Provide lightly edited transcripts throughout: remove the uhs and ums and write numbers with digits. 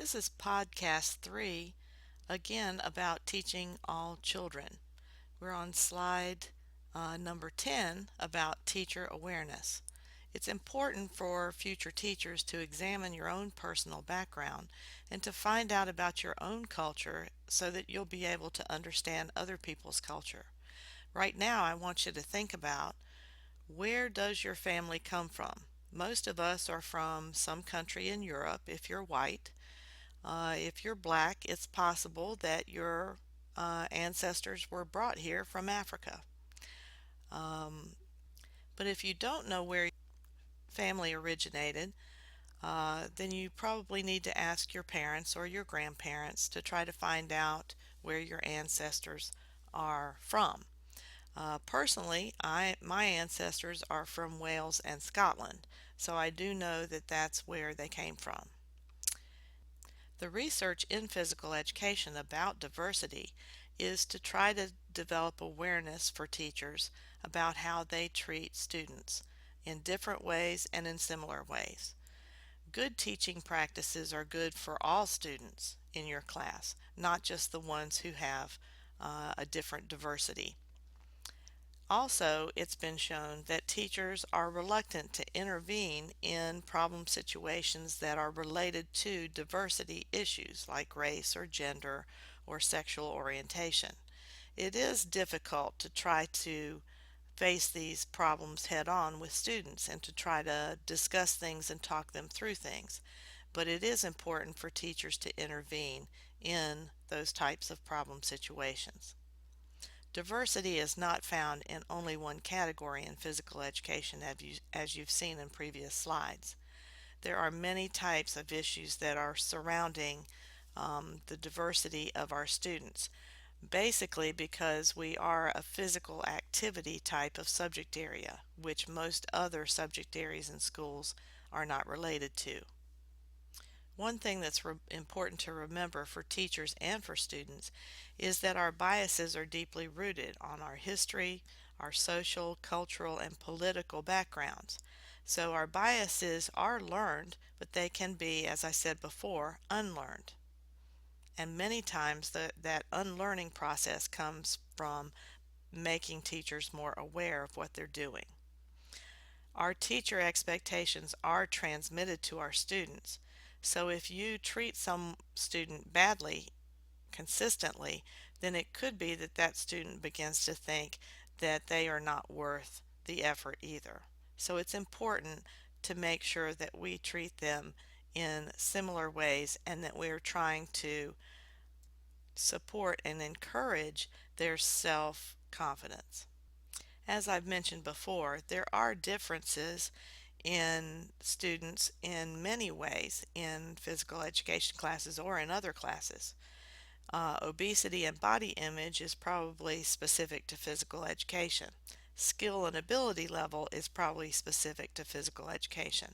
This is podcast 3, again about teaching all children. We're on slide number 10 about teacher awareness. It's important for future teachers to examine your own personal background and to find out about your own culture so that you'll be able to understand other people's culture. Right now, I want you to think about, where does your family come from? Most of us are from some country in Europe if you're white. If you're black, it's possible that your ancestors were brought here from Africa. Um, but if you don't know where your family originated, then you probably need to ask your parents or your grandparents to try to find out where your ancestors are from. Personally, my ancestors are from Wales and Scotland, so I do know that that's where they came from. The research in physical education about diversity is to try to develop awareness for teachers about how they treat students in different ways and in similar ways. Good teaching practices are good for all students in your class, not just the ones who have a different diversity. Also, it's been shown that teachers are reluctant to intervene in problem situations that are related to diversity issues like race or gender or sexual orientation. It is difficult to try to face these problems head on with students and to try to discuss things and talk them through things, but it is important for teachers to intervene in those types of problem situations. Diversity is not found in only one category in physical education, as you've seen in previous slides. There are many types of issues that are surrounding the diversity of our students, basically because we are a physical activity type of subject area, which most other subject areas in schools are not related to. One thing that's important to remember for teachers and for students is that our biases are deeply rooted on our history, our social, cultural, and political backgrounds. So our biases are learned, but they can be, as I said before, unlearned. And many times that unlearning process comes from making teachers more aware of what they're doing. Our teacher expectations are transmitted to our students. So if you treat some student badly consistently, then it could be that that student begins to think that they are not worth the effort either. So it's important to make sure that we treat them in similar ways and that we're trying to support and encourage their self-confidence. As I've mentioned before, there are differences in students in many ways in physical education classes or in other classes. Obesity and body image is probably specific to physical education. Skill and ability level is probably specific to physical education.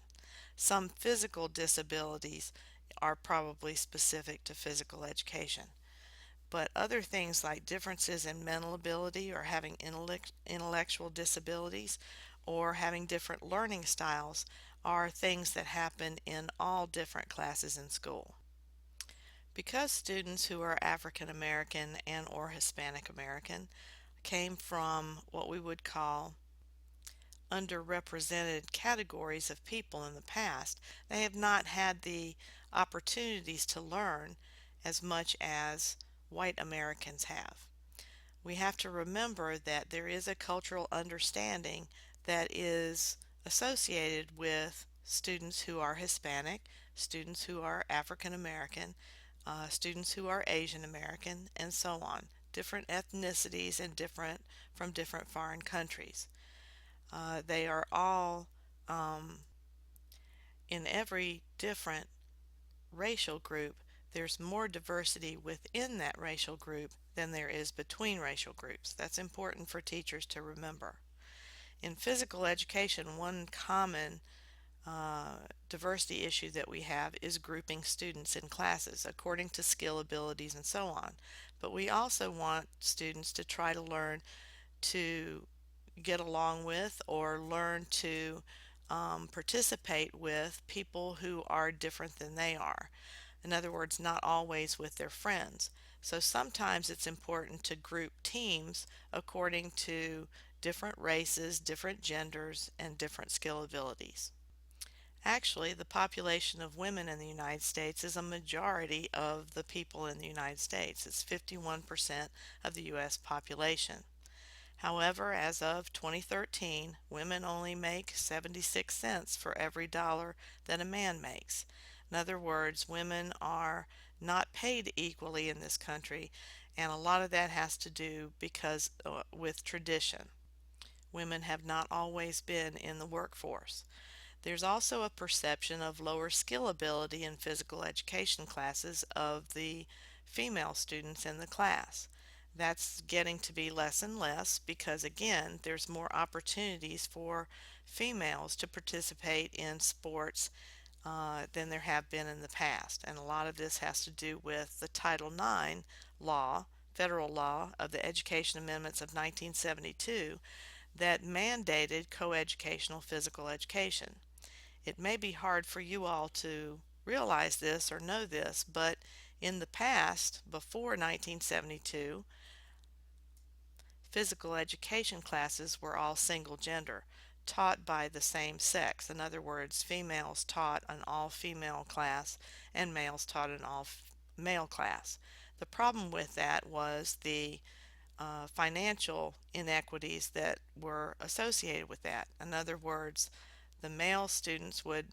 Some physical disabilities are probably specific to physical education. But other things like differences in mental ability or having intellectual disabilities or having different learning styles are things that happen in all different classes in school. Because students who are African American and or Hispanic American came from what we would call underrepresented categories of people in the past, they have not had the opportunities to learn as much as white Americans have. We have to remember that there is a cultural understanding that is associated with students who are Hispanic, students who are African American, students who are Asian American, and so on. Different ethnicities and from different foreign countries. They are all in every different racial group. There's more diversity within that racial group than there is between racial groups. That's important for teachers to remember. In physical education, one common diversity issue that we have is grouping students in classes according to skill, abilities, and so on. But we also want students to try to learn to get along with or learn to participate with people who are different than they are. In other words, not always with their friends. So sometimes it's important to group teams according to different races, different genders, and different skill abilities. Actually, the population of women in the United States is a majority of the people in the United States. It's 51% of the U.S. population. However, as of 2013, women only make 76 cents for every dollar that a man makes. In other words, women are not paid equally in this country, and a lot of that has to do because with tradition. Women have not always been in the workforce. There's also a perception of lower skill ability in physical education classes of the female students in the class. That's getting to be less and less because, again, there's more opportunities for females to participate in sports than there have been in the past. And a lot of this has to do with the Title IX law, federal law of the Education Amendments of 1972 that mandated coeducational physical education. It may be hard for you all to realize this or know this, but in the past, before 1972, physical education classes were all single gender, taught by the same sex. In other words, females taught an all-female class and males taught an all-male class. The problem with that was the financial inequities that were associated with that. In other words, the male students would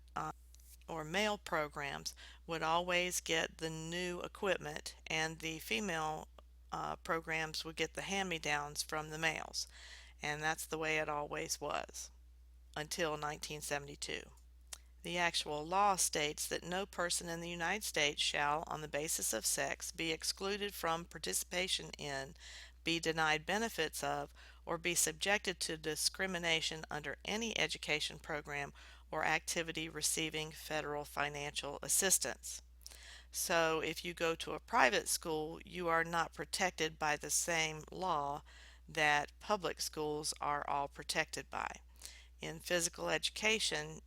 or male programs would always get the new equipment, and the female programs would get the hand-me-downs from the males. And that's the way it always was until 1972. The actual law states that no person in the United States shall, on the basis of sex, be excluded from participation in, be denied benefits of, or be subjected to discrimination under any education program or activity receiving federal financial assistance. So if you go to a private school, you are not protected by the same law that public schools are all protected by. In physical education,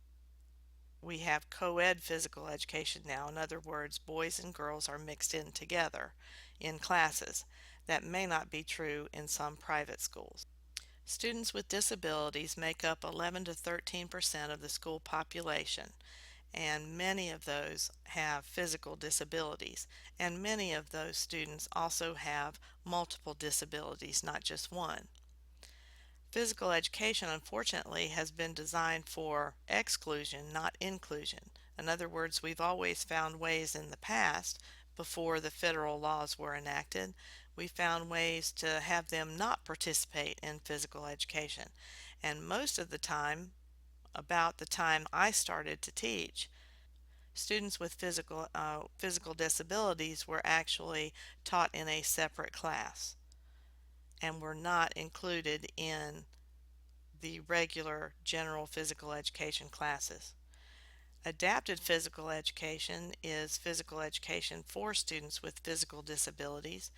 we have co-ed physical education now. In other words, boys and girls are mixed in together in classes. That may not be true in some private schools. Students with disabilities make up 11 to 13% of the school population, and many of those have physical disabilities, and many of those students also have multiple disabilities, not just one. Physical education, unfortunately, has been designed for exclusion, not inclusion. In other words, we've always found ways in the past, before the federal laws were enacted, we found ways to have them not participate in physical education. And most of the time, about the time I started to teach, students with physical disabilities were actually taught in a separate class and were not included in the regular general physical education classes. Adapted physical education is physical education for students with physical disabilities.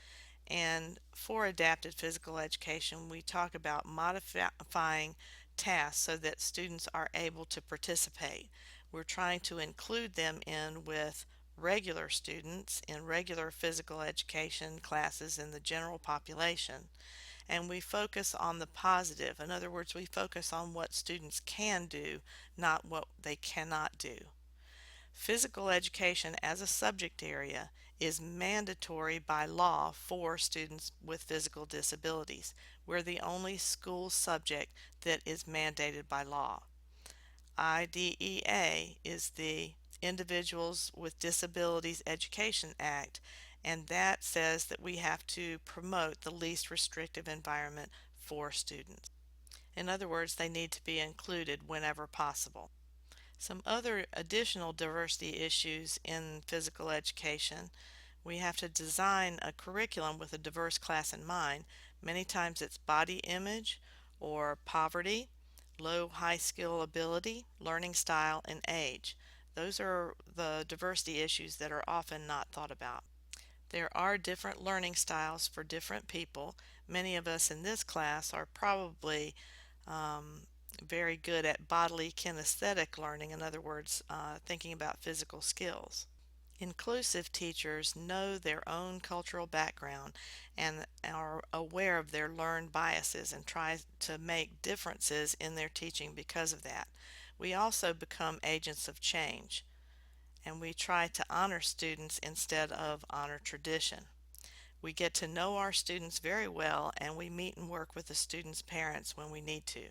And for adapted physical education, we talk about modifying tasks so that students are able to participate. We're trying to include them in with regular students in regular physical education classes in the general population, and we focus on the positive. In other words, we focus on what students can do, not what they cannot do. Physical education as a subject area is mandatory by law for students with physical disabilities. We're the only school subject that is mandated by law. IDEA is the Individuals with Disabilities Education Act, and that says that we have to promote the least restrictive environment for students. In other words, they need to be included whenever possible. Some other additional diversity issues in physical education: we have to design a curriculum with a diverse class in mind. Many times it's body image or poverty, low high skill ability, learning style, and age. Those are the diversity issues that are often not thought about. There are different learning styles for different people. Many of us in this class are probably um, very good at bodily kinesthetic learning, in other words, thinking about physical skills. Inclusive teachers know their own cultural background and are aware of their learned biases and try to make differences in their teaching because of that. We also become agents of change, and we try to honor students instead of honor tradition. We get to know our students very well, and we meet and work with the students' parents when we need to.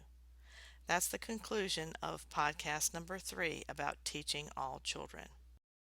That's the conclusion of podcast number 3 about teaching all children.